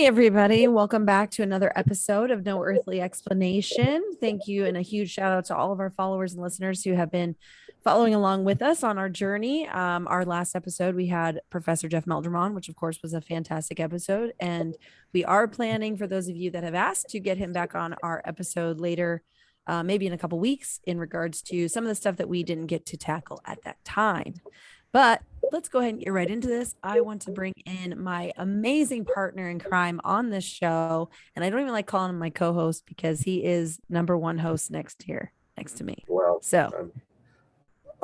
Hey, everybody. Welcome back to another episode of No Earthly Explanation. Thank you, and a huge shout out to all of our followers and listeners who have been following along with us on our journey. Our last episode, we had Professor Jeff Meldrum on, which, of course, was a fantastic episode. And we are planning, for those of you that have asked, to get him back on our episode later, maybe in a couple weeks, in regards to some of the stuff that we didn't get to tackle at that time. But let's go ahead and get right into this. I want to bring in my amazing partner in crime on this show. And I don't even like calling him my co-host because he is number one host next to me. Well, So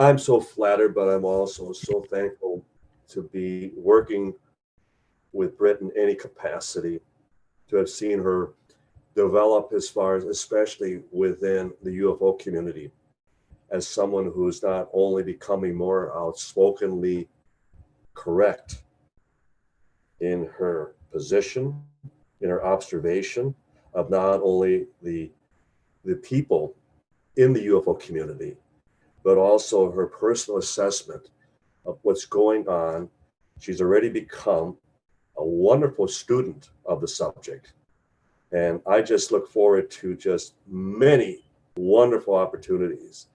I'm so flattered, but I'm also so thankful to be working with Brit in any capacity, to have seen her develop as far as, especially within the UFO community, as someone who's not only becoming more outspokenly correct in her position, in her observation of not only the people in the UFO community, but also her personal assessment of what's going on. She's already become a wonderful student of the subject. And I just look forward to just many wonderful opportunities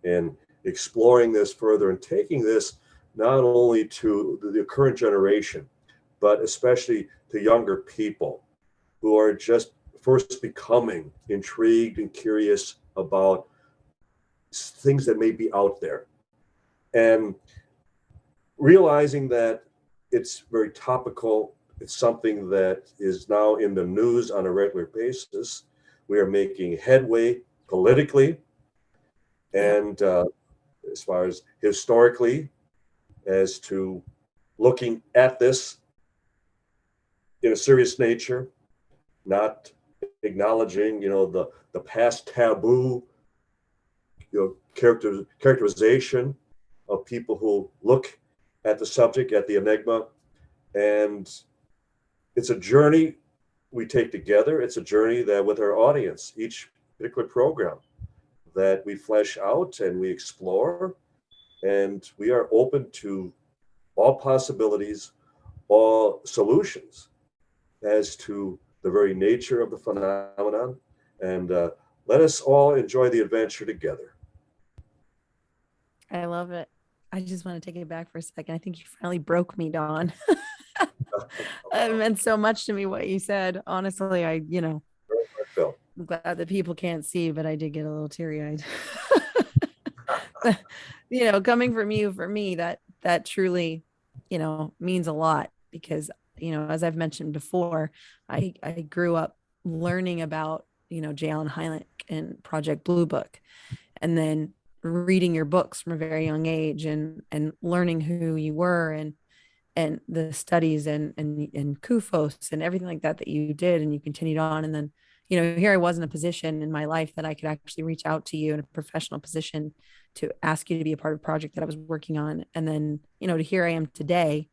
in exploring this further and taking this not only to the current generation, but especially to younger people who are just first becoming intrigued and curious about things that may be out there. And realizing that it's very topical, it's something that is now in the news on a regular basis. We are making headway politically and as far as historically, as to looking at this in a serious nature, not acknowledging, the past taboo, characterization of people who look at the subject, at the enigma. And it's a journey we take together. It's a journey that with our audience, each particular program that we flesh out and we explore. And we are open to all possibilities, all solutions as to the very nature of the phenomenon. And let us all enjoy the adventure together. I love it. I just want to take it back for a second. I think you finally broke me, Dawn. It meant so much to me what you said. Honestly, Phil. I'm glad that people can't see, but I did get a little teary-eyed. Coming from you, for me, that truly, means a lot because, as I've mentioned before, I grew up learning about, J. Allen Hynek and Project Blue Book, and then reading your books from a very young age and learning who you were and the studies and Kufos and everything like that you did, and you continued on. And then, here I was in a position in my life that I could actually reach out to you in a professional position to ask you to be a part of a project that I was working on. And then, to here I am today.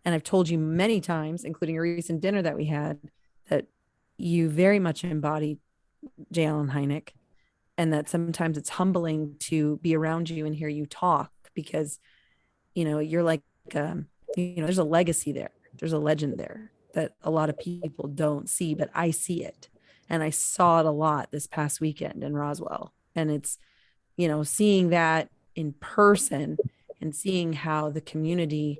And I've told you many times, including a recent dinner that we had, that you very much embody J. Allen Hynek, and that sometimes it's humbling to be around you and hear you talk because, you're like, there's a legacy there. There's a legend there that a lot of people don't see, but I see it. And I saw it a lot this past weekend in Roswell. And it's, seeing that in person and seeing how the community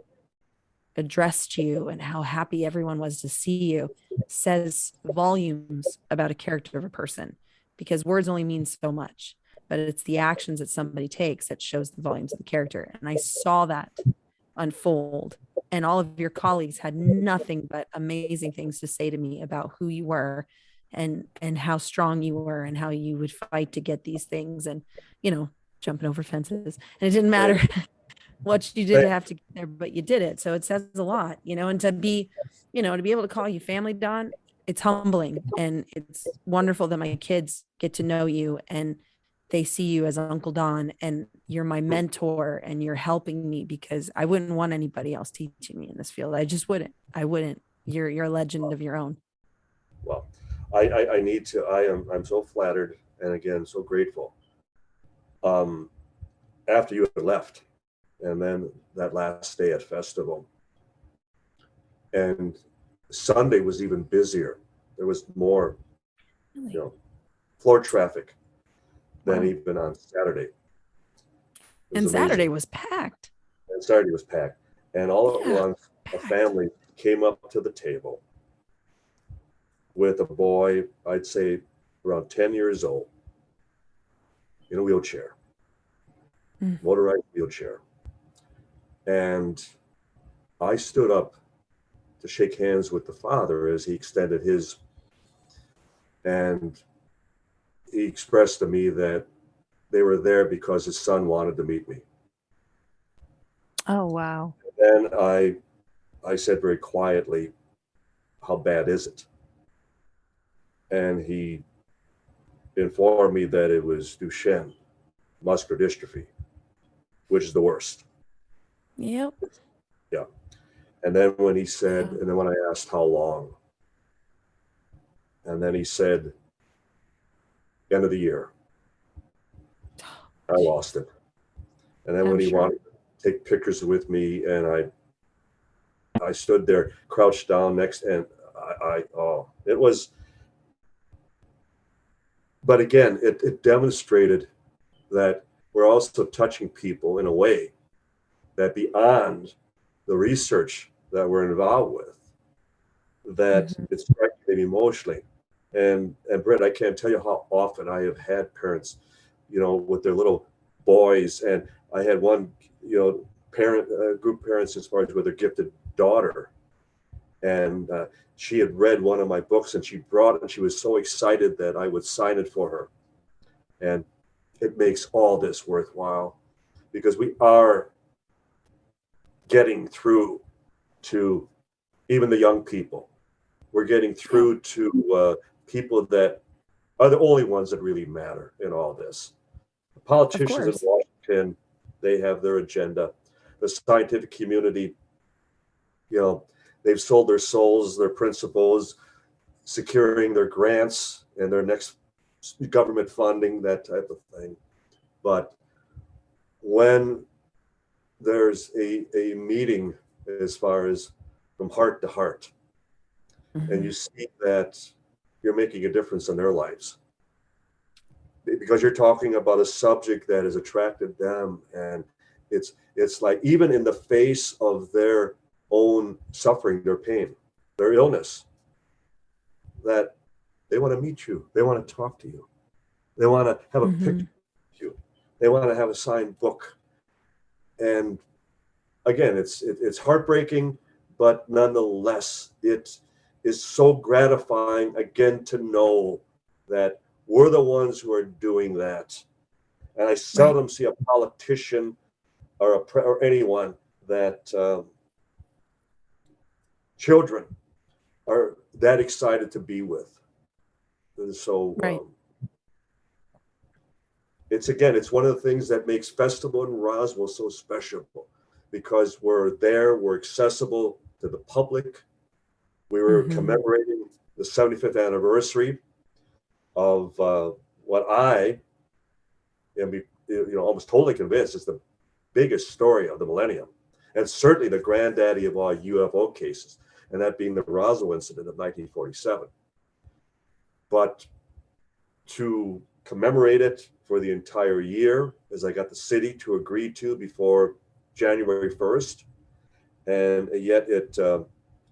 addressed you and how happy everyone was to see you says volumes about a character of a person, because words only mean so much, but it's the actions that somebody takes that shows the volumes of the character. And I saw that unfold, and all of your colleagues had nothing but amazing things to say to me about who you were and how strong you were and how you would fight to get these things and, jumping over fences. And it didn't matter what you did to have to get there, but you did it. So it says a lot, and to be able to call you family, Don, it's humbling. And it's wonderful that my kids get to know you and they see you as Uncle Don, and you're my mentor and you're helping me, because I wouldn't want anybody else teaching me in this field. I just wouldn't. You're a legend of your own. Well, I need to, I'm so flattered and again, so grateful. After you had left, and then that last day at festival, and Sunday was even busier. There was more, Really? floor traffic than Wow. even on Saturday. It was And amazing. Saturday was packed. And Saturday was packed. And all at Yeah. once, a family came up to the table with a boy, I'd say around 10 years old, in a wheelchair, Mm. motorized wheelchair. And I stood up to shake hands with the father as he extended his, and he expressed to me that they were there because his son wanted to meet me. Oh, wow. And I said very quietly, "How bad is it?" And he informed me that it was Duchenne muscular dystrophy, which is the worst. Yep. Yeah. And then when he said, Yeah. and then when I asked how long, and then he said, end of the year, I lost it. And then when I'm he sure. wanted to take pictures with me, and I stood there crouched down next, and oh, it was, but again, it demonstrated that we're also touching people in a way that beyond the research that we're involved with, that Mhm. it's striking me emotionally. And Britt, I can't tell you how often I have had parents, with their little boys, and I had one, parent group parents as far as with their gifted daughter, and she had read one of my books, and she brought it, and she was so excited that I would sign it for her, and it makes all this worthwhile because we are getting through to even the young people. We're getting Yeah, through to people that are the only ones that really matter in all this. The of politicians in course. Washington, they have their agenda. The scientific community, you know, they've sold their souls, their principles, securing their grants and their next government funding, that type of thing. But when there's a meeting as far as from heart to heart, and you Mhm. see that you're making a difference in their lives because you're talking about a subject that has attracted them, and it's like even in the face of their own suffering, their pain, their illness, that they want to meet you, they want to talk to you, they want to have a picture Mhm. with you, they want to have a signed book. And again, it's heartbreaking, but nonetheless, it is so gratifying again to know that we're the ones who are doing that. And I Right. seldom see a politician or anyone that children are that excited to be with. And so Right. it's one of the things that makes Festival in Roswell so special because we're there, we're accessible to the public. We were Mhm. commemorating the 75th anniversary of what I am, almost totally convinced is the biggest story of the millennium, and certainly the granddaddy of all UFO cases, and that being the Roswell incident of 1947. But to commemorate it for the entire year, as I got the city to agree to before January 1st, and yet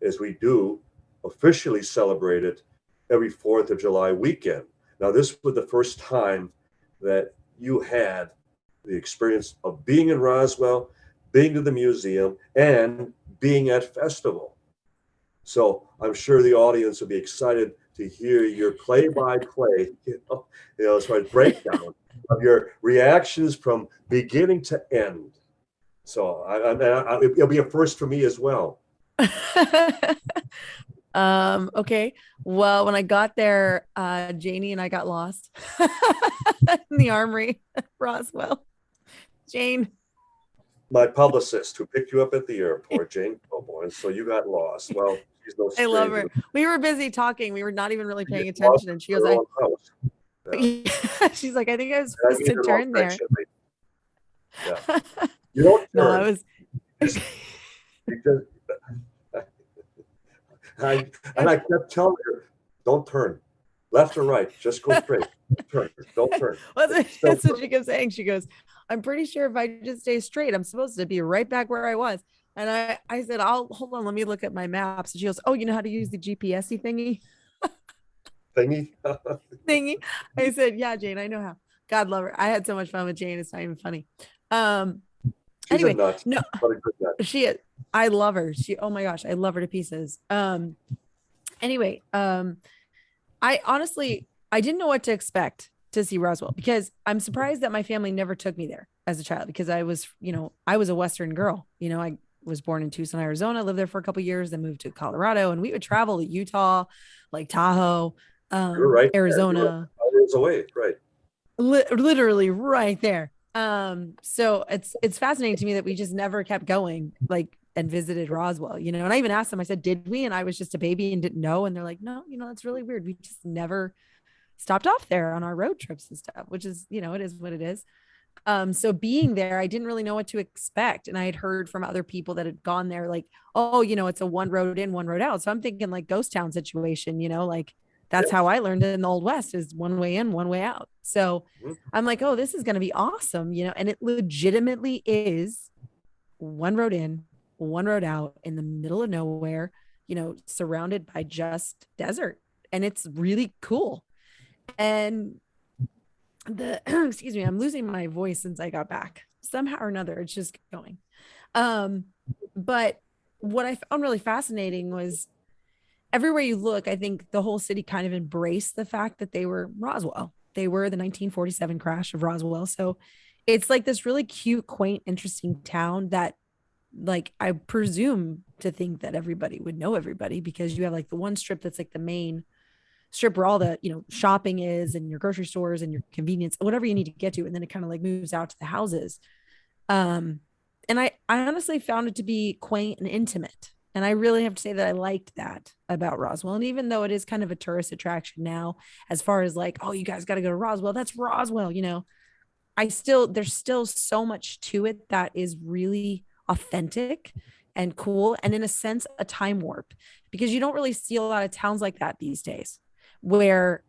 as we do, officially celebrate it every 4th of July weekend. Now, this was the first time that you had the experience of being in Roswell, being to the museum, and being at festival. So I'm sure the audience will be excited to hear your play-by-play, as far as breakdown of your reactions from beginning to end. So it'll be a first for me as well. Okay. Well, when I got there, Janie and I got lost in the armory at Roswell. Jane. My publicist who picked you up at the airport, Jane Cobo, and so you got lost. Well, she's no I love stranger her. to We were busy talking. We were not even really paying getting lost attention. And she in goes, her I own house. Yeah, she's like, I think I was and I supposed mean to it all turn there. affectionately. Yeah, you don't No, I turn. was You just I and I kept telling her, don't turn, left or right, just go straight. Don't turn. Well, Still that's what she kept saying. She goes, I'm pretty sure if I just stay straight, I'm supposed to be right back where I was. And I said, I'll hold on, let me look at my maps. And she goes, oh, you know how to use the GPSy thingy. thingy? I said, yeah, Jane, I know how. God love her. I had so much fun with Jane. It's not even funny. Um, She's a anyway, nut, no, but a good nut. I love her. Oh my gosh, I love her to pieces. Anyway, I honestly, I didn't know what to expect to see Roswell because I'm surprised that my family never took me there as a child because I was a Western girl. I was born in Tucson, Arizona, lived there for a couple of years, then moved to Colorado, and we would travel to Utah, like Tahoe, You're right there. You're Arizona, hours away, right? literally right there. So it's fascinating to me that we just never kept going, like, and visited Roswell, and I even asked them, I said, did we? And I was just a baby and didn't know. And they're like, no, that's really weird. We just never stopped off there on our road trips and stuff, which is, it is what it is. So being there, I didn't really know what to expect. And I had heard from other people that had gone there, like, oh, it's a one road in, one road out. So I'm thinking like ghost town situation, like that's how Yes. I learned it in the Old West is one way in, one way out. So Mhm. I'm like, oh, this is going to be awesome, and it legitimately is one road in, one road out in the middle of nowhere, surrounded by just desert. And it's really cool. And excuse me, I'm losing my voice since I got back. Somehow or another, it's just going. Um, but what I found really fascinating was everywhere you look, I think the whole city kind of embraced the fact that they were Roswell. They were the 1947 crash of Roswell. So it's like this really cute, quaint, interesting town that, like, I presume to think that everybody would know everybody because you have like the one strip that's like the main strip where all the shopping is and your grocery stores and your convenience, whatever you need to get to, and then it kind of like moves out to the houses. um and I honestly found it to be quaint and intimate, and I really have to say that I liked that about Roswell. And even though it is kind of a tourist attraction now, as far as like, oh, you guys got to go to Roswell, that's Roswell, there's still so much to it that is really authentic and cool, and in a sense a time warp, because you don't really see a lot of towns like that these days where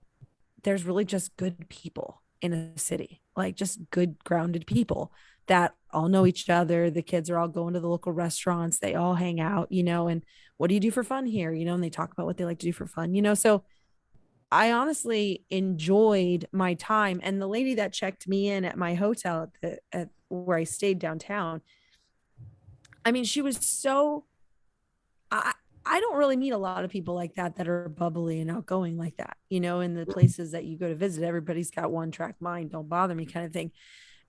there's really just good people in a city, like just good grounded people that all know each other. The kids are all going to the local restaurants, they all hang out, and what do you do for fun here, and they talk about what they like to do for fun, so I honestly enjoyed my time. And the lady that checked me in at my hotel at where I stayed downtown, I mean, she was so, I, I don't really meet a lot of people like that are bubbly and outgoing like that, in the places that you go to visit. Everybody's got one track mind, don't bother me kind of thing.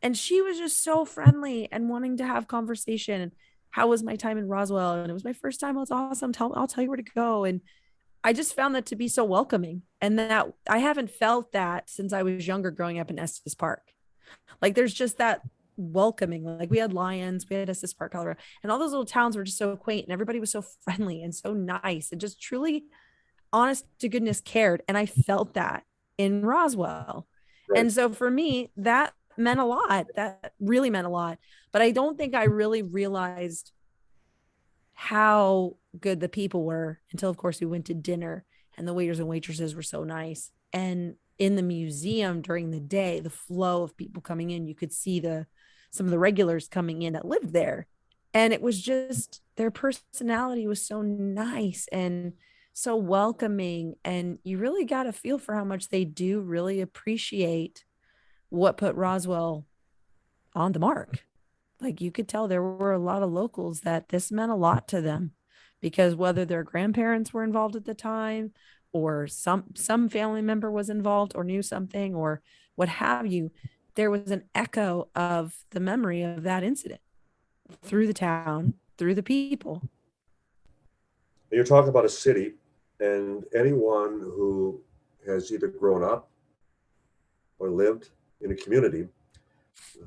And she was just so friendly and wanting to have conversation. And how was my time in Roswell? And it was my first time. It was awesome. I'll tell you where to go. And I just found that to be so welcoming, and that I haven't felt that since I was younger growing up in Estes Park. Like there's just that welcoming. Like we had Lions, we had Estes Park, Colorado, and all those little towns were just so quaint, and everybody was so friendly and so nice and just truly honest to goodness cared. And I felt that in Roswell. Right. And so for me, that meant a lot. That really meant a lot. But I don't think I really realized how good the people were until, of course, we went to dinner and the waiters and waitresses were so nice. And in the museum during the day, the flow of people coming in, you could see some of the regulars coming in that lived there. And it was just, their personality was so nice and so welcoming. And you really got a feel for how much they do really appreciate what put Roswell on the mark. Like you could tell there were a lot of locals that this meant a lot to them, because whether their grandparents were involved at the time, or some family member was involved or knew something or what have you, there was an echo of the memory of that incident through the town, through the people. You're talking about a city, and anyone who has either grown up or lived in a community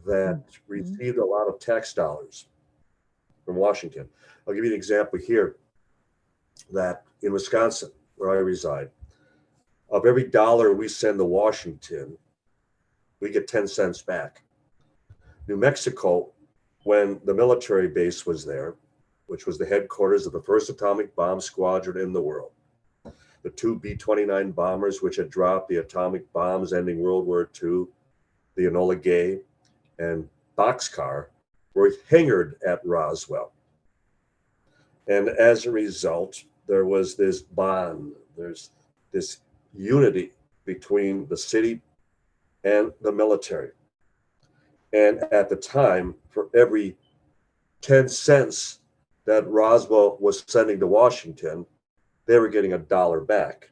that Mhm. received a lot of tax dollars from Washington. I'll give you an example here that in Wisconsin, where I reside, of every dollar we send to Washington, we get 10 cents back. New Mexico, when the military base was there, which was the headquarters of the first atomic bomb squadron in the world. The two B-29 bombers, which had dropped the atomic bombs ending World War II, the Enola Gay and Boxcar, were hangared at Roswell. And as a result, there was this bond, there's this unity between the city and the military. And at the time, for every 10 cents that Roswell was sending to Washington, they were getting $1 back.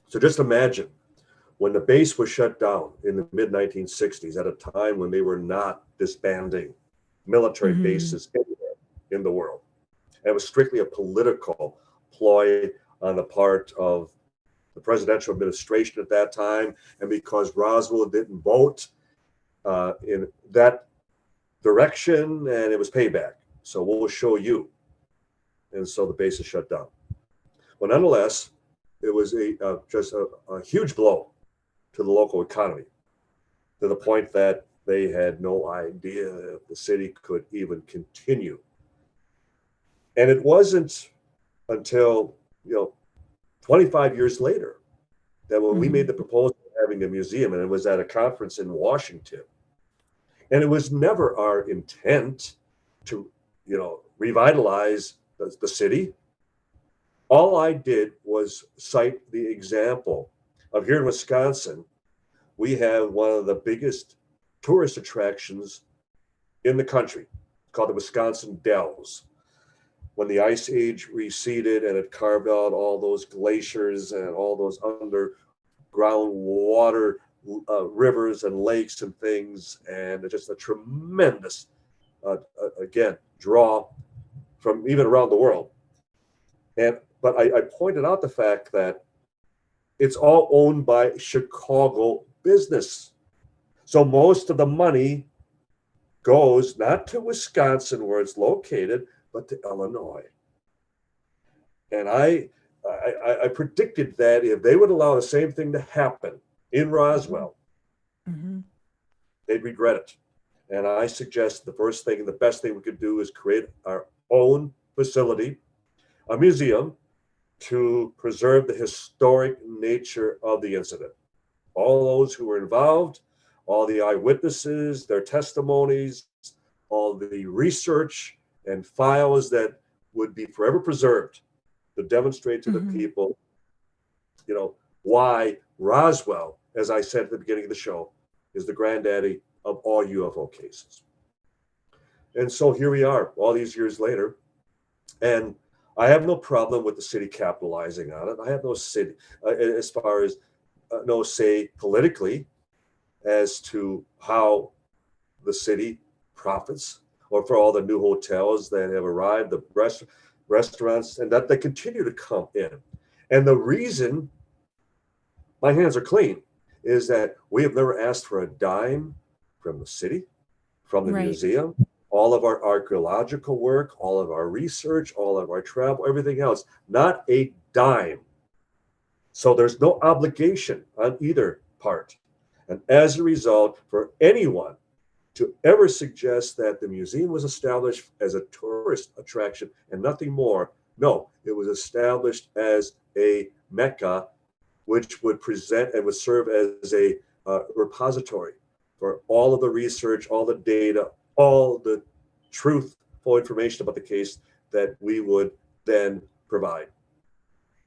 So just imagine when the base was shut down in the mid-1960s, at a time when they were not disbanding military bases anywhere in the world. And it was strictly a political ploy on the part of the presidential administration at that time. And because Roswell didn't vote in that direction, and it was payback. So we'll show you. And so the base is shut down. Well, nonetheless, it was just a huge blow to the local economy, to the point that they had no idea if the city could even continue. And it wasn't until 25 years later that when we made the proposal of having a museum, and it was at a conference in Washington, and it was never our intent to revitalize the city. All I did was cite the example of here in Wisconsin, we have one of the biggest tourist attractions in the country called the Wisconsin Dells. When the Ice Age receded and it carved out all those glaciers and all those underground water rivers and lakes and things, and it's just a tremendous, again, draw from even around the world. But I pointed out the fact that it's all owned by Chicago business. So most of the money goes not to Wisconsin where it's located, but to Illinois. And I predicted that if they would allow the same thing to happen in Roswell, they'd regret it. And I suggest the first thing and the best thing we could do is create our own facility, a museum, to preserve the historic nature of the incident. All those who were involved, all the eyewitnesses, their testimonies, all the research and files that would be forever preserved to demonstrate to the people, why Roswell, as I said at the beginning of the show, is the granddaddy of all UFO cases. And so here we are, all these years later, and I have no problem with the city capitalizing on it. I have no city, as far as no say politically as to how the city profits, or for all the new hotels that have arrived, the restaurants, and that they continue to come in. And the reason my hands are clean is that we have never asked for a dime from the city, from the museum. All of our archaeological work, all of our research, all of our travel, everything else, not a dime. So there's no obligation on either part. And as a result, for anyone to ever suggest that the museum was established as a tourist attraction and nothing more, no, it was established as a Mecca, which would present and would serve as a repository for all of the research, all the data, all the truthful information about the case that we would then provide.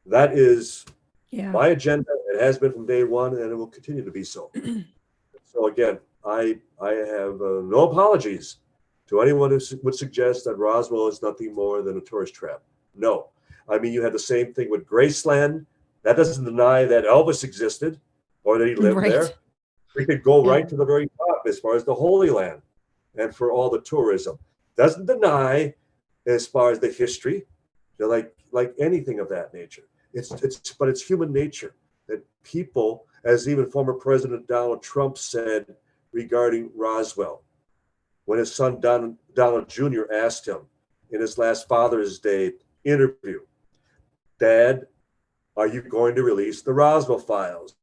That is my agenda. It has been from day one, and it will continue to be so. So again, I have no apologies to anyone who would suggest that Roswell is nothing more than a tourist trap. No. I mean, you had the same thing with Graceland. That doesn't deny that Elvis existed or that he lived there. We could go right to the very top as far as the Holy Land and for all the tourism. Doesn't deny as far as the history, like anything of that nature. But it's human nature that people, as even former President Donald Trump said regarding Roswell, when his son Donald Jr. asked him in his last Father's Day interview, "Dad, are you going to release the Roswell files?"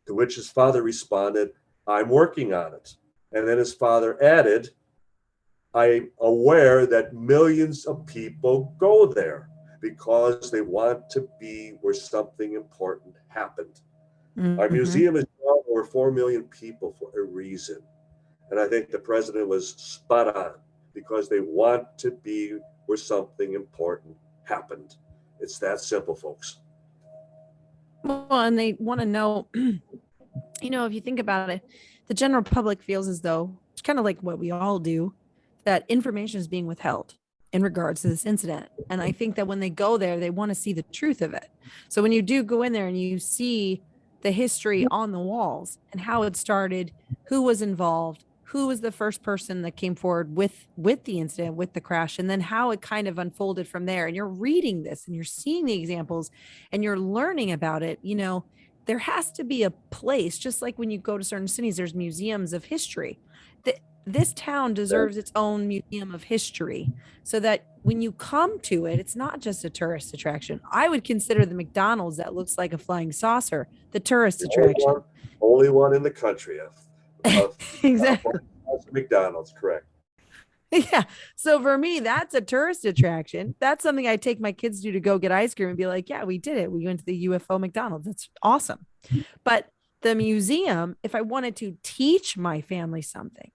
To which his father responded, "I'm working on it." And then his father added, I'm aware that millions of people go there because they want to be where something important happened. Our Mm-hmm. museum is drawn over 4 million people for a reason. And I think the president was spot on because they want to be where something important happened. It's that simple, folks. Well, and they want to know, if you think about it, the general public feels as though it's kind of like what we all do, that information is being withheld in regards to this incident. And I think that when they go there, they want to see the truth of it. So when you do go in there and you see the history on the walls and how it started, who was involved, who was the first person that came forward with the incident, with the crash, and then how it kind of unfolded from there. And you're reading this and you're seeing the examples and you're learning about it, there has to be a place, just like when you go to certain cities, there's museums of history. This town deserves its own museum of history so that when you come to it, it's not just a tourist attraction. I would consider the McDonald's that looks like a flying saucer the tourist The attraction. only one in the country of Exactly. McDonald's, correct. Yeah. So for me, that's a tourist attraction. That's something I take my kids to go get ice cream and be like, yeah, we did it. We went to the UFO McDonald's. That's awesome. But the museum, if I wanted to teach my family something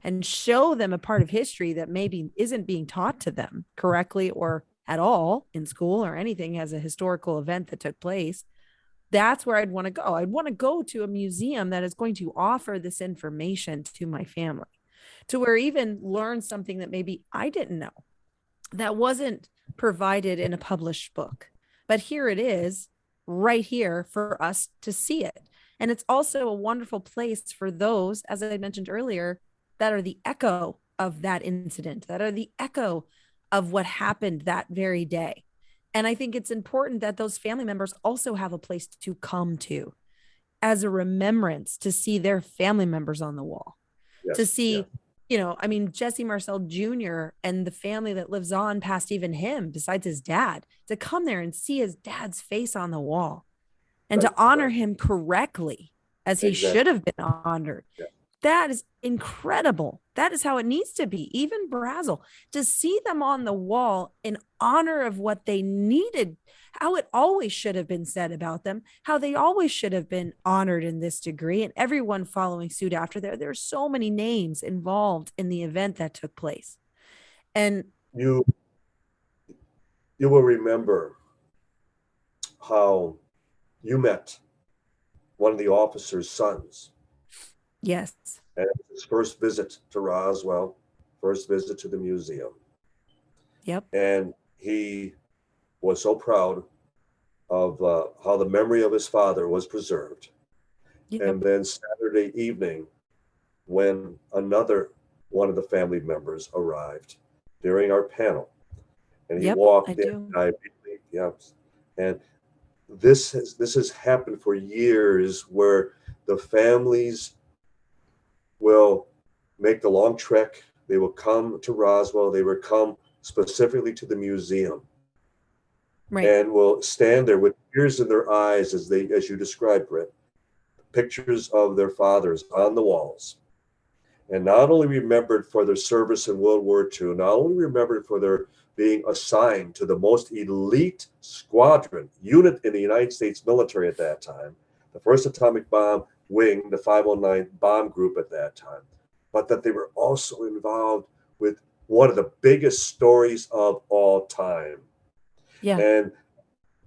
and show them a part of history that maybe isn't being taught to them correctly or at all in school or anything as a historical event that took place, that's where I'd want to go. I'd want to go to a museum that is going to offer this information to my family, to where even learn something that maybe I didn't know that wasn't provided in a published book. But here it is right here for us to see it. And it's also a wonderful place for those, as I mentioned earlier, that are the echo of that incident, that are the echo of what happened that very day. And I think it's important that those family members also have a place to come to as a remembrance to see their family members on the wall, to Yes, yeah. see, I mean, Jesse Marcel Jr. and the family that lives on past even him, besides his dad, to come there and see his dad's face on the wall and Right, to honor right. him correctly as he should Exactly. have been honored. Yeah. That is incredible. That is how it needs to be. Even Brazel, to see them on the wall in honor of what they needed, how it always should have been said about them, how they always should have been honored in this degree, and everyone following suit after there. There are so many names involved in the event that took place. And You you will remember how you met one of the officer's sons yes, and his first visit to Roswell, first visit to the museum. yep, And he was so proud of how the memory of his father was preserved. yep, And then Saturday evening, when another one of the family members arrived during our panel, and he yep, I walked in, do. I immediately, yeah, and this has happened for years, where the families will make the long trek. They will come to Roswell. They will come specifically to the museum Right. and will stand there with tears in their eyes as you described, Brit, pictures of their fathers on the walls. And not only remembered for their service in World War II, not only remembered for their being assigned to the most elite squadron unit in the United States military at that time, the first atomic bomb wing, the 509 bomb group at that time, but that they were also involved with one of the biggest stories of all time. Yeah. And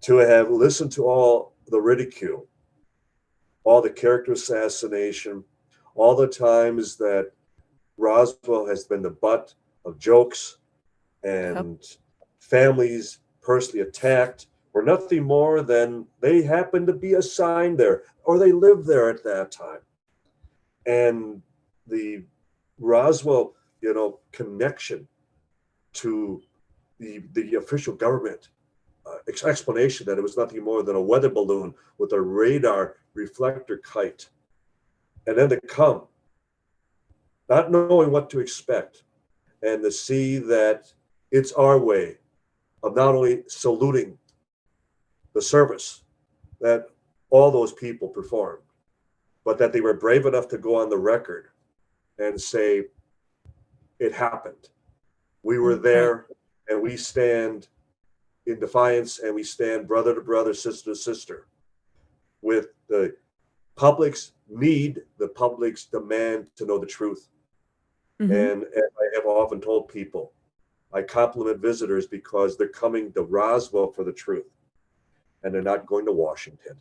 to have listened to all the ridicule, all the character assassination, all the times that Roswell has been the butt of jokes Yep. and families personally attacked were nothing more than they happened to be assigned there or they lived there at that time. And the Roswell, connection to the official government explanation that it was nothing more than a weather balloon with a radar reflector kite. And then to come, not knowing what to expect, and to see that it's our way of not only saluting the service that all those people performed, but that they were brave enough to go on the record and say, it happened. We were Right. there, and we stand in defiance, and we stand brother to brother, sister to sister, with the public's need, the public's demand to know the truth. Mm-hmm. And I have often told people, I compliment visitors because they're coming to Roswell for the truth, and they're not going to Washington.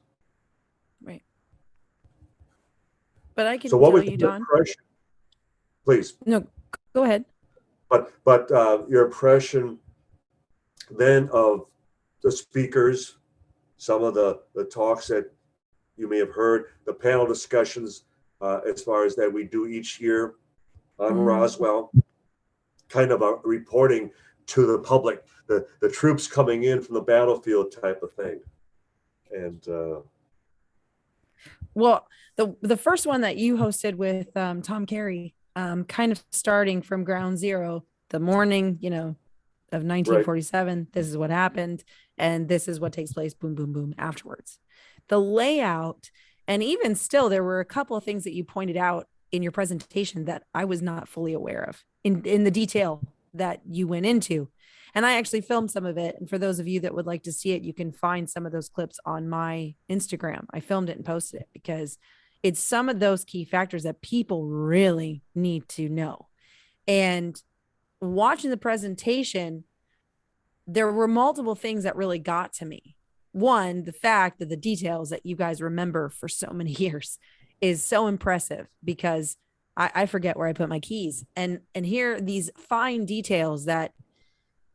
Right. But I So, can what tell was you, your Don. impression, please? No, go ahead. But your impression then of the speakers, some of the talks that you may have heard, the panel discussions, as far as that we do each year on Mm. Roswell, kind of a reporting to the public, the troops coming in from the battlefield type of thing. And Well, the first one that you hosted with Tom Carey, kind of starting from ground zero, the morning, of right, 1947, this is what happened, and this is what takes place, boom, boom, boom, afterwards. The layout, and even still, there were a couple of things that you pointed out in your presentation that I was not fully aware of in the detail that you went into. And I actually filmed some of it. And for those of you that would like to see it, you can find some of those clips on my Instagram. I filmed it and posted it because it's some of those key factors that people really need to know. And watching the presentation, there were multiple things that really got to me. One, the fact that the details that you guys remember for so many years is so impressive because I forget where I put my keys. And here these fine details that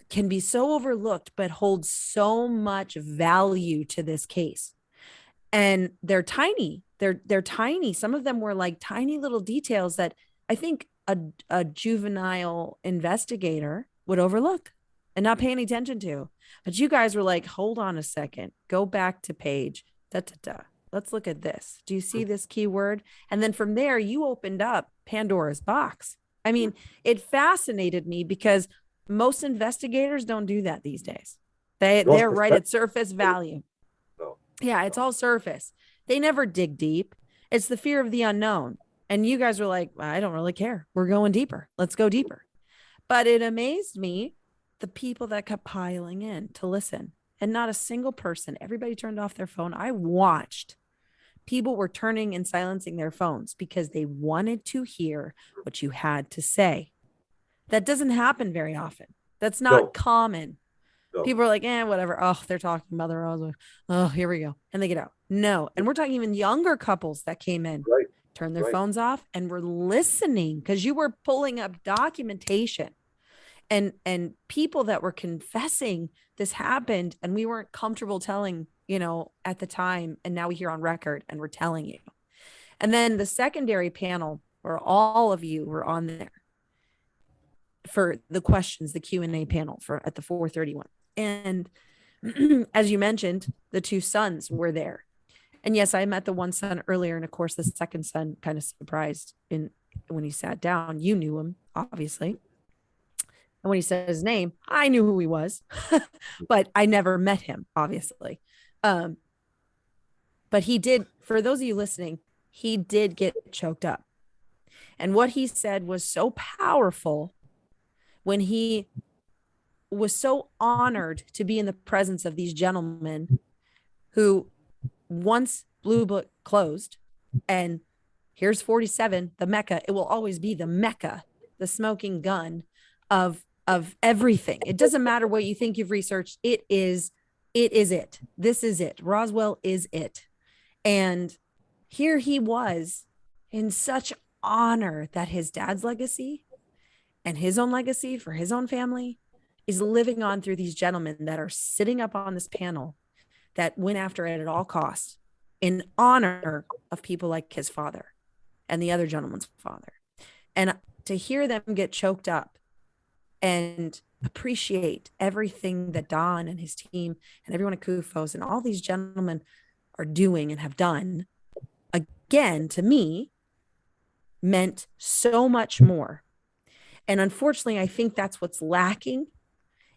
can be so overlooked, but hold so much value to this case. And they're tiny. They're tiny. Some of them were like tiny little details that I think a juvenile investigator would overlook and not pay any attention to. But you guys were like, hold on a second, go back to page, da, da, da. Let's look at this. Do you see this keyword? And then from there, you opened up Pandora's box. I mean, it fascinated me because most investigators don't do that these days. most They're right professional. at surface value. No, Yeah, it's all surface. They never dig deep. It's the fear of the unknown. And you guys were like, I don't really care. We're going deeper. Let's go deeper. But it amazed me the people that kept piling in to listen. And not a single person, everybody turned off their phone. I watched people were turning and silencing their phones because they wanted to hear what you had to say. That doesn't happen very often. That's not no, common. no. People are like, whatever. Oh, they're talking about the Roswell. Oh, here we go. And they get out. No. And we're talking even younger couples that came in, Right, turned their right. phones off and were listening because you were pulling up documentation and people that were confessing this happened and we weren't comfortable telling, at the time. And now we hear on record and we're telling you. And then the secondary panel where all of you were on there for the questions, the Q&A panel for at the 431. And as you mentioned, the two sons were there. And yes, I met the one son earlier. And of course, the second son kind of surprised when he sat down. You knew him, obviously. And when he said his name, I knew who he was, but I never met him, obviously. But he did, for those of you listening, he did get choked up. And what he said was so powerful when he was so honored to be in the presence of these gentlemen who once Blue Book closed and here's 47, the Mecca. It will always be the Mecca, the smoking gun of everything. It doesn't matter what you think you've researched. It is it. This is it. Roswell is it. And here he was in such honor that his dad's legacy and his own legacy for his own family is living on through these gentlemen that are sitting up on this panel that went after it at all costs in honor of people like his father and the other gentleman's father. And to hear them get choked up and appreciate everything that Don and his team and everyone at Kufos and all these gentlemen are doing and have done, again, to me, meant so much more. And unfortunately, I think that's what's lacking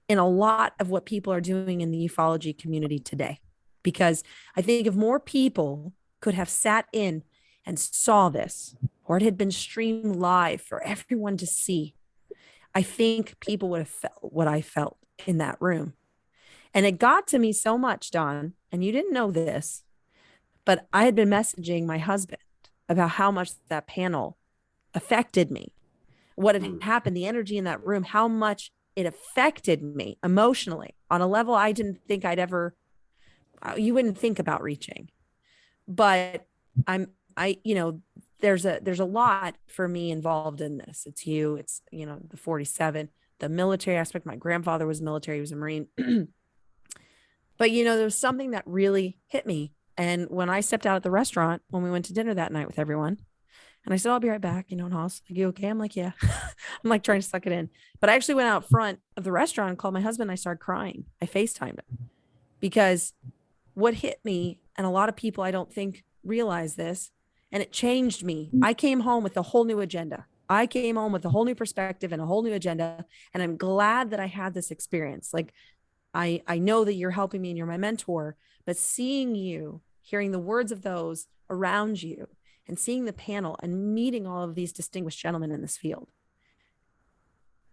in a lot of what people are doing in the ufology community today. Because I think if more people could have sat in and saw this, or it had been streamed live for everyone to see, I think people would have felt what I felt in that room. And it got to me so much, Don, and you didn't know this, but I had been messaging my husband about how much that panel affected me, what had Mm. happened, the energy in that room, how much it affected me emotionally on a level I didn't think I'd ever, you wouldn't think about reaching. But there's a lot for me involved in this. It's you, it's, the 47, the military aspect. My grandfather was military, he was a Marine. But there was something that really hit me. And when I stepped out at the restaurant, when we went to dinner that night with everyone, and I said, I'll be right back, in house. Like, you okay? I'm like, yeah. I'm like trying to suck it in. But I actually went out front of the restaurant and called my husband. And I started crying. I FaceTimed him because what hit me, and a lot of people I don't think realize this, and it changed me. I came home with a whole new agenda. I came home with a whole new perspective and a whole new agenda. And I'm glad that I had this experience. Like, I know that you're helping me and you're my mentor, but seeing you, hearing the words of those around you, and seeing the panel and meeting all of these distinguished gentlemen in this field,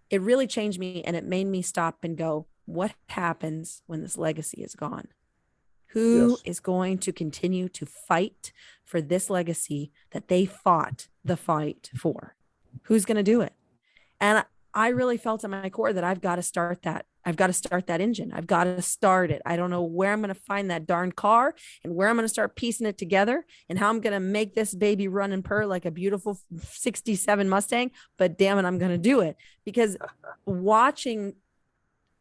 it really changed me, and it made me stop and go, what happens when this legacy is gone? Who Yes. is going to continue to fight for this legacy that they fought the fight for? Who's going to do it? And I really felt in my core that I've got to start that. I've got to start that engine. I've got to start it. I don't know where I'm going to find that darn car and where I'm going to start piecing it together and how I'm going to make this baby run and purr like a beautiful 67 Mustang. But damn it, I'm going to do it, because watching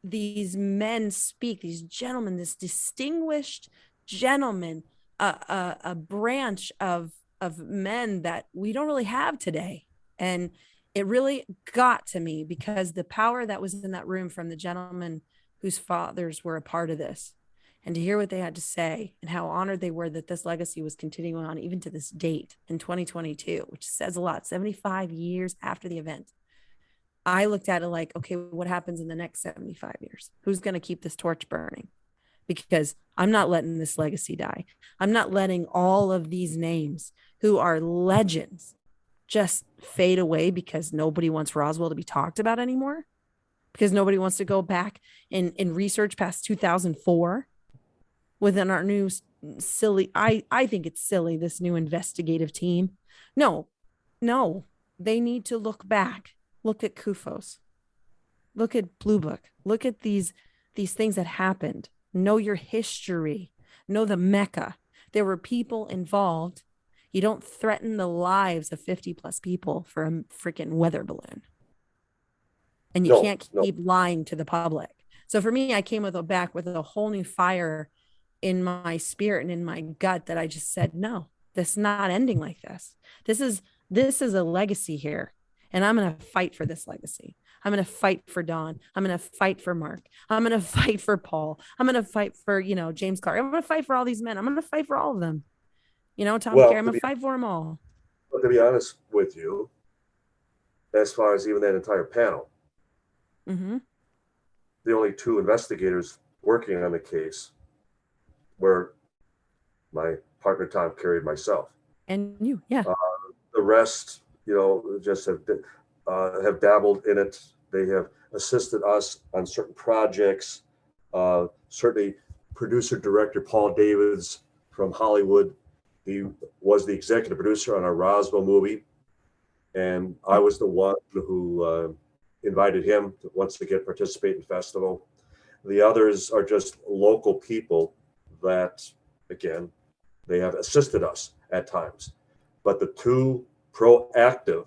these men speak, these gentlemen, this distinguished gentleman, a branch of men that we don't really have today. And it really got to me because the power that was in that room from the gentlemen whose fathers were a part of this, and to hear what they had to say and how honored they were that this legacy was continuing on even to this date in 2022, which says a lot, 75 years after the event. I looked at it like, okay, what happens in the next 75 years? Who's going to keep this torch burning? Because I'm not letting this legacy die. I'm not letting all of these names who are legends just fade away because nobody wants Roswell to be talked about anymore, because nobody wants to go back and research past 2004 within our new silly, I think it's silly, this new investigative team. No, no, they need to look back. Look at Kufos. Look at Blue Book. Look at these things that happened. Know your history. Know the Mecca. There were people involved. You don't threaten the lives of 50 plus people for a freaking weather balloon. And you No, can't no. keep lying to the public. So for me, I came back with a whole new fire in my spirit and in my gut that I just said, no, this is not ending like this. This is a legacy here. And I'm going to fight for this legacy. I'm going to fight for Don. I'm going to fight for Mark. I'm going to fight for Paul. I'm going to fight for, James Clark. I'm going to fight for all these men. I'm going to fight for all of them. Tom Well, Carey, I'm going to fight for them all. to be honest with you, as far as even that entire panel, Mm-hmm. the only two investigators working on the case were my partner Tom Carey and myself. And you, yeah. The rest, just have dabbled in it. They have assisted us on certain projects. Certainly, producer director Paul Davids from Hollywood. He was the executive producer on our Roswell movie, and I was the one who invited him to once again participate in the festival. The others are just local people that, again, they have assisted us at times. But the two proactive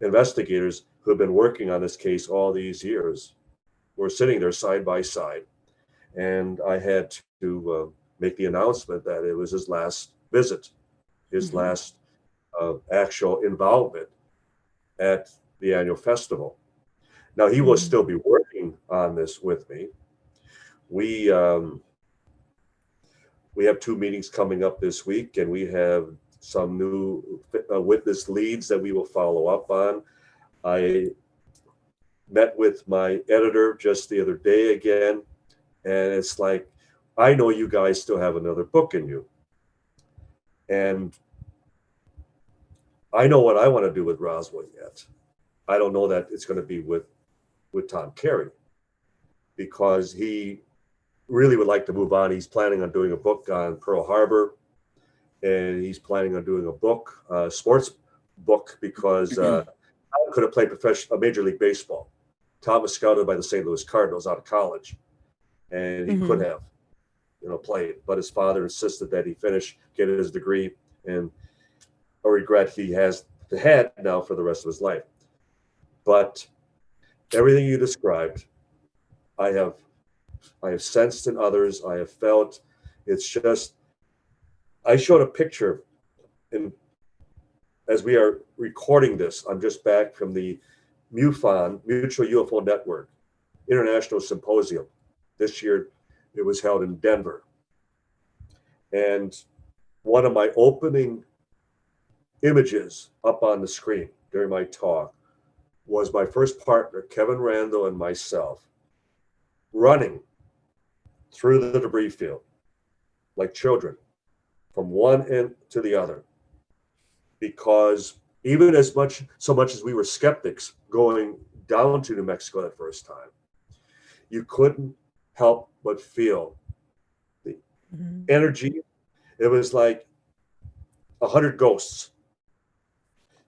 investigators who have been working on this case all these years were sitting there side by side. And I had to make the announcement that it was his last visit, his Mm-hmm. last actual involvement at the annual festival. Now, he will still be working on this with me. We have two meetings coming up this week, and we have some new witness leads that we will follow up on. I met with my editor just the other day again, and it's like, I know you guys still have another book in you. And I know what I want to do with Roswell yet. I don't know that it's going to be with with Tom Carey because he really would like to move on. He's planning on doing a book on Pearl Harbor, and he's planning on doing a book, sports book, because Tom could have played professional Major League Baseball. Tom was scouted by the St. Louis Cardinals out of college, and he could Mm-hmm. have, played. But his father insisted that he finish, get his degree, and a regret he has had now for the rest of his life. But everything you described, I have sensed in others. I have felt. It's just I showed a picture, and as we are recording this, I'm just back from the MUFON, Mutual UFO Network International Symposium. This year, it was held in Denver. And one of my opening images up on the screen during my talk was my first partner, Kevin Randall, and myself running through the debris field like children from one end to the other. Because even so much as we were skeptics going down to New Mexico that first time, you couldn't help but feel the energy. It was like 100 ghosts.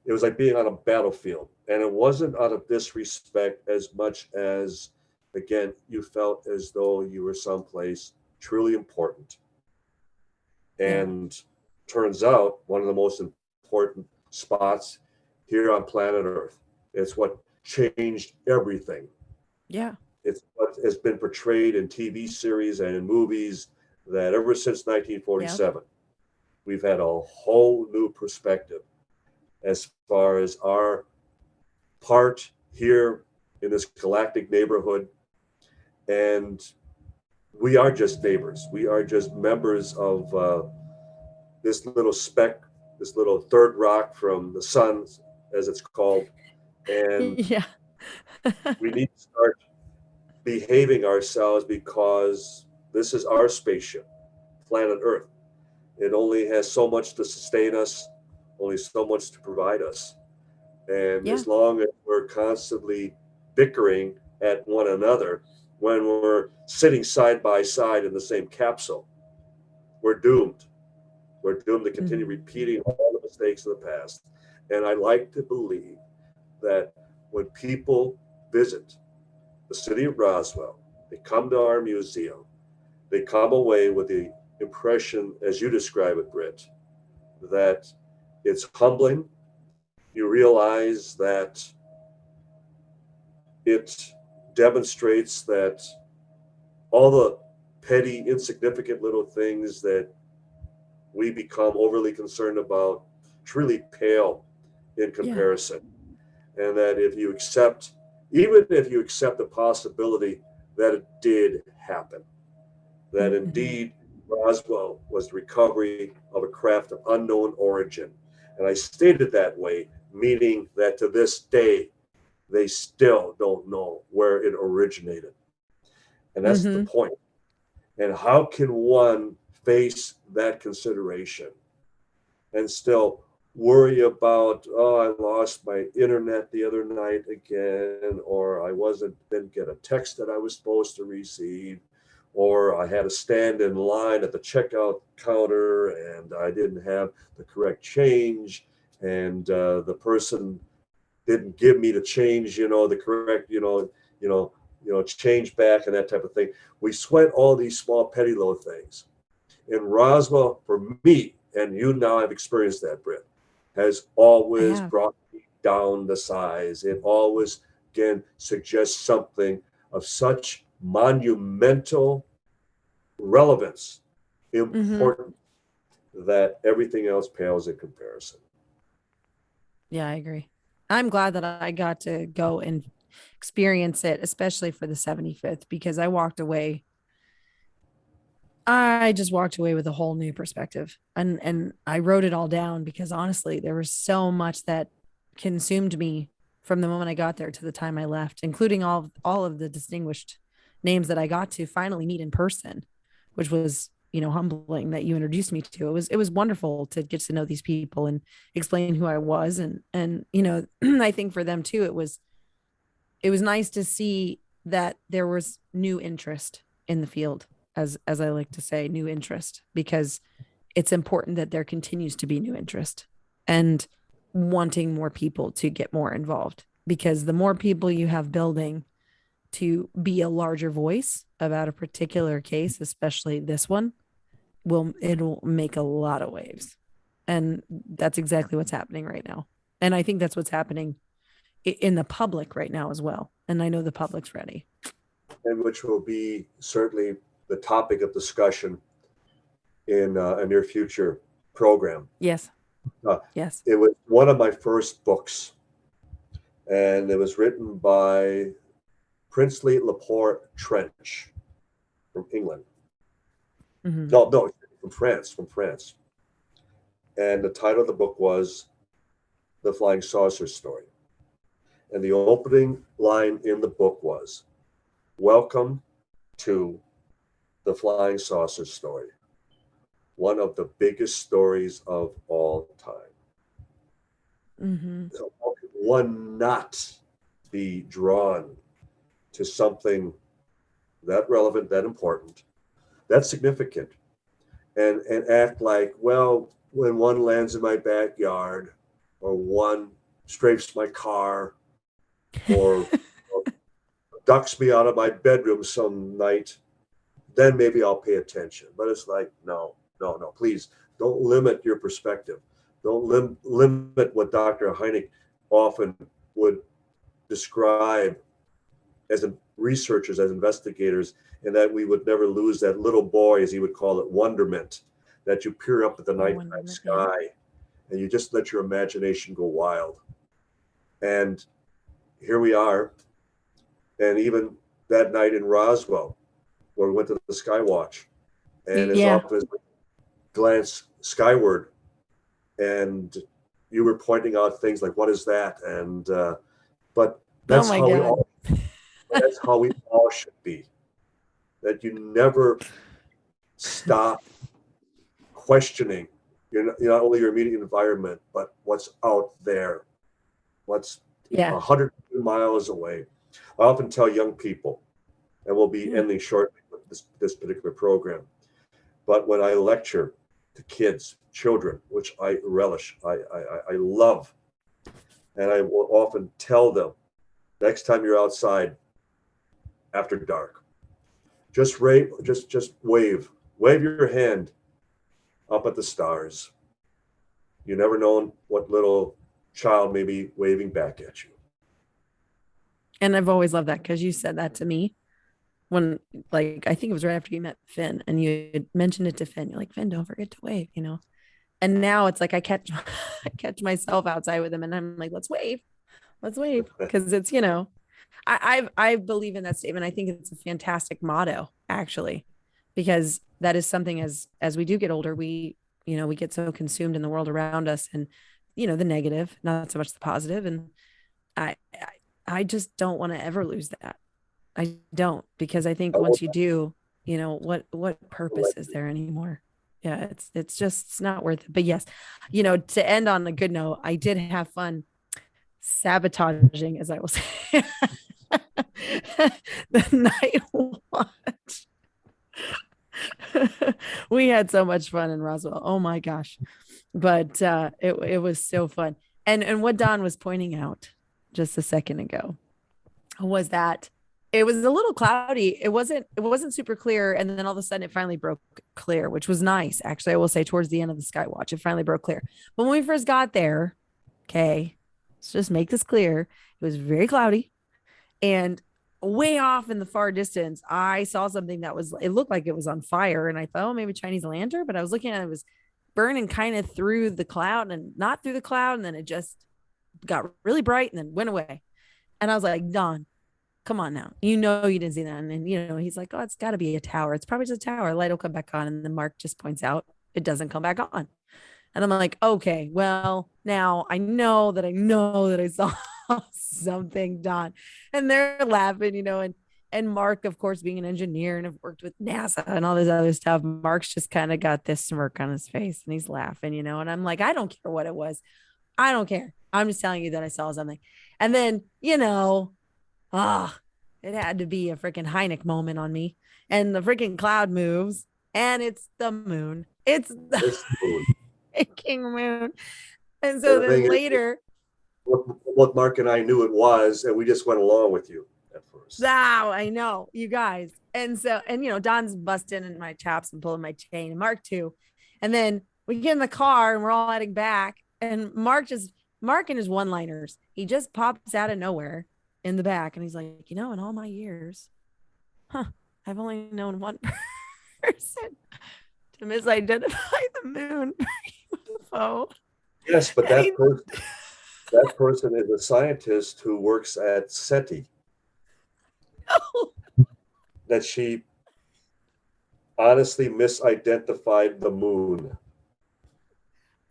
It was like being on a battlefield. And it wasn't out of disrespect as much as, again, you felt as though you were someplace truly important. And turns out one of the most important spots here on planet Earth. It's what changed everything. Yeah. It's what has been portrayed in TV series and in movies that ever since 1947, we've had a whole new perspective as far as our part here in this galactic neighborhood. And we are just neighbors. We are just members of this little speck, this little third rock from the sun, as it's called. And Yeah. we need to start behaving ourselves because this is our spaceship, planet Earth. It only has so much to sustain us, only so much to provide us. And as long as we're constantly bickering at one another when we're sitting side by side in the same capsule, we're doomed. We're doomed to continue repeating all the mistakes of the past. And I like to believe that when people visit the city of Roswell, they come to our museum, they come away with the impression, as you describe it, Brit, that it's humbling. You realize that it demonstrates that all the petty, insignificant little things that we become overly concerned about truly pale in comparison. And that if you accept, even if you accept the possibility that it did happen, that indeed Roswell was the recovery of a craft of unknown origin. And I stated that way, meaning that to this day, they still don't know where it originated. And that's the point. And how can one face that consideration and still worry about, oh, I lost my internet the other night again, or I didn't get a text that I was supposed to receive, or I had to stand in line at the checkout counter and I didn't have the correct change, and the person didn't give me the change, the correct, change back and that type of thing. We sweat all these small petty little things. In Roswell, for me, and you now have experienced that, Brit, has always brought me down the size. It always, again, suggests something of such monumental relevance, important, that everything else pales in comparison. Yeah, I agree. I'm glad that I got to go and experience it, especially for the 75th, because I just walked away with a whole new perspective. And I wrote it all down because honestly, there was so much that consumed me from the moment I got there to the time I left, including all of the distinguished names that I got to finally meet in person, which was, humbling that you introduced me to. It was wonderful to get to know these people and explain who I was. And I think for them too, it was it was nice to see that there was new interest in the field, as I like to say, new interest, because it's important that there continues to be new interest and wanting more people to get more involved, because the more people you have building to be a larger voice about a particular case, especially this one, it'll make a lot of waves. And that's exactly what's happening right now. And I think that's what's happening in the public right now as well. And I know the public's ready. And which will be certainly the topic of discussion in a near future program. Yes. Uh, Yes. it was one of my first books, and it was written by Princely Laporte Trench from England. Mm-hmm. No, from France, And the title of the book was The Flying Saucer Story. And the opening line in the book was, "Welcome to the Flying Saucer Story, one of the biggest stories of all time." Mm-hmm. So how could one not be drawn to something that relevant, that important, that significant, and act like, well, when one lands in my backyard, or one strafes my car, or ducks me out of my bedroom some night, then maybe I'll pay attention. But it's like, no, please don't limit your perspective. Don't limit what Dr. Hynek often would describe as researchers, as investigators, and that we would never lose that little boy, as he would call it, wonderment, that you peer up at the nighttime sky and you just let your imagination go wild. And here we are. And even that night in Roswell, where we went to the sky watch, and as often as we glance skyward, and you were pointing out things like, what is that? And but that's how we all that's how we all should be. That you never stop questioning not only your immediate environment, but what's out there, what's 100 miles away. I often tell young people, and we'll be ending shortly with this particular program, but when I lecture to kids, children, which I relish, I love, and I will often tell them, next time you're outside after dark, just wave your hand up at the stars. You never know what little child may be waving back at you. And I've always loved that, because you said that to me when, like, I think it was right after you met Finn, and you had mentioned it to Finn. You're like, Finn, don't forget to wave, And now it's like I catch myself outside with him, and I'm like, let's wave, because it's I believe in that statement. I think it's a fantastic motto, actually, because that is something, as we do get older, we get so consumed in the world around us, and the negative, not so much the positive, and I just don't want to ever lose that. I don't, because I think once you do, what purpose is there anymore? Yeah, it's not worth it. But yes, to end on a good note, I did have fun sabotaging, as I will say, the night watch. We had so much fun in Roswell. Oh my gosh. But it was so fun. And what Don was pointing out just a second ago was that it was a little cloudy. It wasn't super clear. And then all of a sudden it finally broke clear, which was nice. Actually, I will say towards the end of the sky watch, it finally broke clear. But when we first got there, okay, let's just make this clear. It was very cloudy, and way off in the far distance, I saw something it looked like it was on fire. And I thought, oh, maybe Chinese lantern, but I was looking at it, it was burning kind of through the cloud and not through the cloud. And then it just got really bright and then went away. And I was like, Don, come on now. You didn't see that. And then, he's like, oh, it's got to be a tower. It's probably just a tower. Light will come back on. And then Mark just points out it doesn't come back on. And I'm like, okay, well, now I know that I saw something, Don. And they're laughing, and Mark, of course, being an engineer and have worked with NASA and all this other stuff, Mark's just kind of got this smirk on his face and he's laughing, and I'm like, I don't care what it was. I don't care. I'm just telling you that I saw something. And then, Ah, it had to be a freaking Heineck moment on me. And the freaking cloud moves, and it's the moon. It's the It's the moon. king moon. And so And the then thing is, later, what Mark and I knew it was, and we just went along with you at first. wow, I know, you guys. And so, and Don's busting in my chaps and pulling my chain, and Mark too. And then we get in the car and we're all heading back. And Mark and his one liners, he just pops out of nowhere in the back. And he's like, in all my years, I've only known one person to misidentify the moon UFO. Yes, but And he, that person is a scientist who works at SETI. That she honestly misidentified the moon.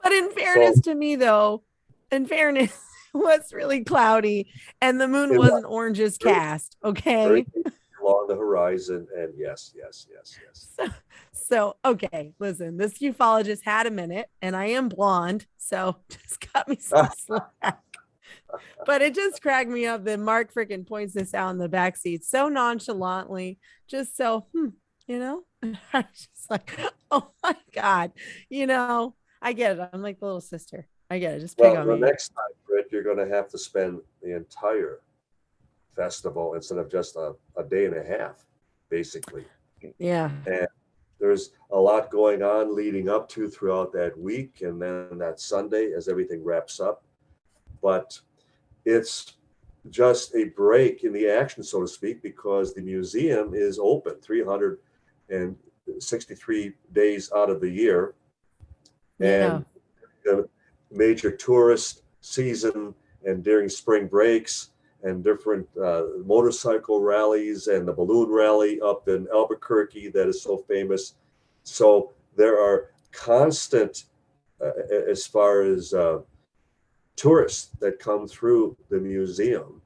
but in So fairness to me, though, in fairness, it was really cloudy and the moon it was wasn't oranges very, cast. very Okay. along the horizon, and yes, yes, yes, yes. So, okay, listen, this ufologist had a minute and I am blonde. So just cut me some slack. But it just cracked me up that Mark freaking points this out in the backseat so nonchalantly, just so, I was just like, oh my God, I get it. I'm like the little sister. I get it. Just pick Well, on the me. next time, Brit, you're going to have to spend the entire festival instead of just a day and a half, basically. Yeah. And there's a lot going on leading up to throughout that week and then that Sunday as everything wraps up. But it's just a break in the action, so to speak, because the museum is open 363 days out of the year. Yeah. And the major tourist season and during spring breaks and different motorcycle rallies and the balloon rally up in Albuquerque that is so famous. So there are constant, as far as tourists that come through the museum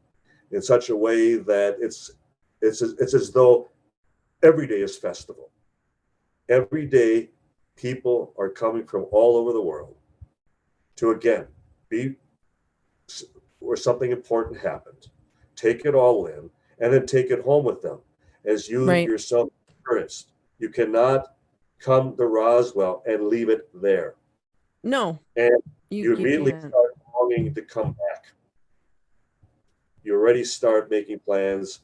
in such a way that it's as though every day is festival. Every day, people are coming from all over the world to again be where something important happened, take it all in, and then take it home with them, as you Right. yourself experienced. You cannot come to Roswell and leave it there, No, and you you immediately can't. start longing to come back. You already start making plans.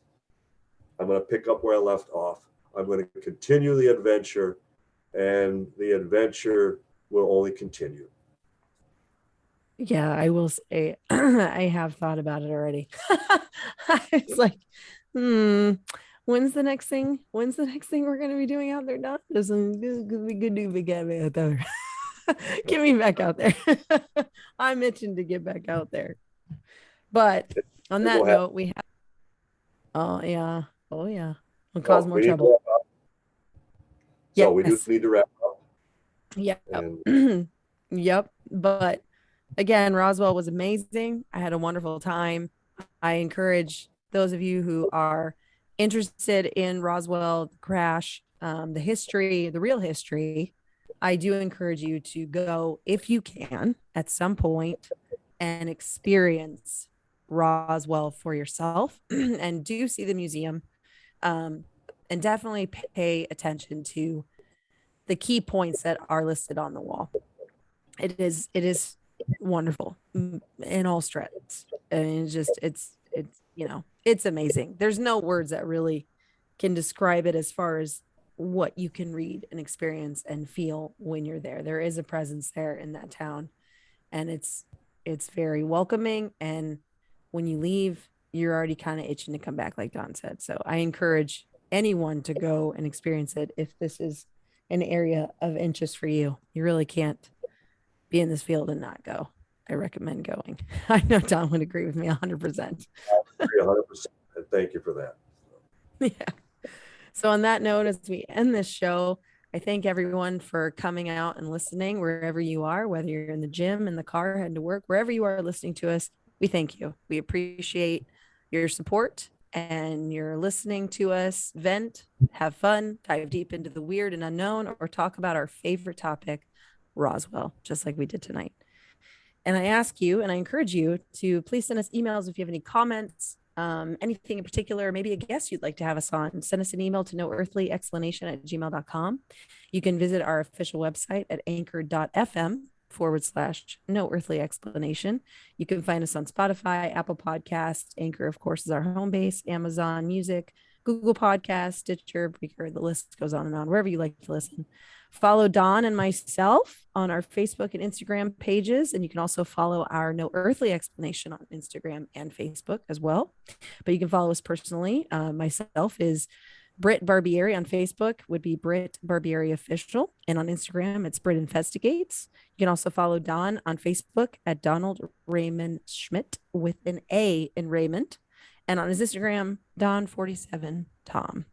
I'm going to pick up where I left off. I'm going to continue the adventure, and the adventure will only continue. Yeah, I will say I have thought about it already. It's like, hmm, when's the next thing? When's the next thing we're gonna be doing out there, Don? This is gonna be good to get me out there. Get me back out there. I'm itching to get back out there. But on It that will happen. note, we have oh yeah. Oh yeah. Will cause So more we need to trouble. wrap up. So we do Yes. need to wrap up. Yep. And Yep. But again, Roswell was amazing. I had a wonderful time. I encourage those of you who are interested in Roswell crash, the history, the real history. I do encourage you to go if you can at some point and experience Roswell for yourself and do see the museum. Um, and definitely pay attention to the key points that are listed on the wall. It is wonderful in all strengths. And it's it's amazing. There's no words that really can describe it as far as what you can read and experience and feel when you're there. There is a presence there in that town, and it's very welcoming. And when you leave, you're already kind of itching to come back, like Don said. So I encourage anyone to go and experience it if this is an area of interest for you. You really can't be in this field and not go. I recommend going. I know Don would agree with me 100%. I agree 100%. And thank you for that. Yeah. So on that note, as we end this show, I thank everyone for coming out and listening wherever you are, whether you're in the gym, in the car, heading to work, wherever you are listening to us. We thank you. We appreciate your support and your listening to us vent, have fun, dive deep into the weird and unknown, or talk about our favorite topic, Roswell, just like we did tonight. And I ask you and I encourage you to please send us emails if you have any comments, anything in particular, maybe a guest you'd like to have us on, send us an email to noearthlyexplanation@gmail.com. You can visit our official website at anchor.fm/no earthly explanation. You can find us on Spotify, Apple Podcasts, Anchor, of course, is our home base, Amazon Music, Google Podcasts, Stitcher, Breaker, the list goes on and on, wherever you like to listen. Follow Don and myself on our Facebook and Instagram pages. And you can also follow our No Earthly Explanation on Instagram and Facebook as well. But you can follow us personally. Myself is Brit Barbieri on Facebook, would be Brit Barbieri Official. And on Instagram, it's Brit Investigates. You can also follow Don on Facebook at Donald Raymond Schmidt with an A in Raymond. And on his Instagram, Don47Tom.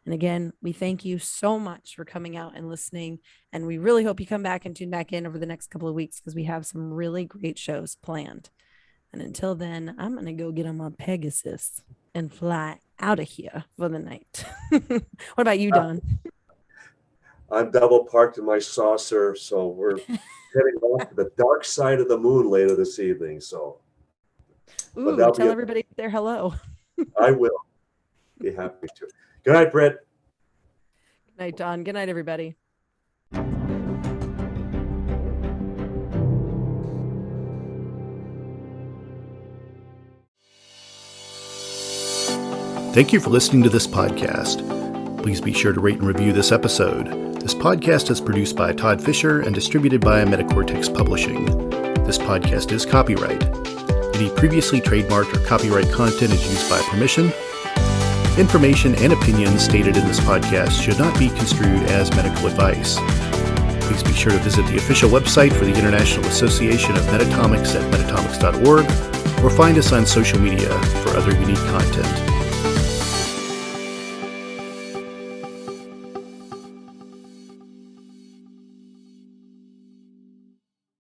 And again, we thank you so much for coming out and listening. And we really hope you come back and tune back in over the next couple of weeks because we have some really great shows planned. And until then, I'm going to go get on my Pegasus and fly out of here for the night. What about you, Don? I'm double parked in my saucer, so we're heading off to the dark side of the moon later this evening. So, ooh, tell everybody there hello. I will be happy to. Good night, Brit. Good night, Don. Good night, everybody. Thank you for listening to this podcast. Please be sure to rate and review this episode. This podcast is produced by Todd Fisher and distributed by Metacortex Publishing. This podcast is copyright. Any previously trademarked or copyright content is used by permission. Information and opinions stated in this podcast should not be construed as medical advice. Please be sure to visit the official website for the International Association of Metatomics at metatomics.org or find us on social media for other unique content.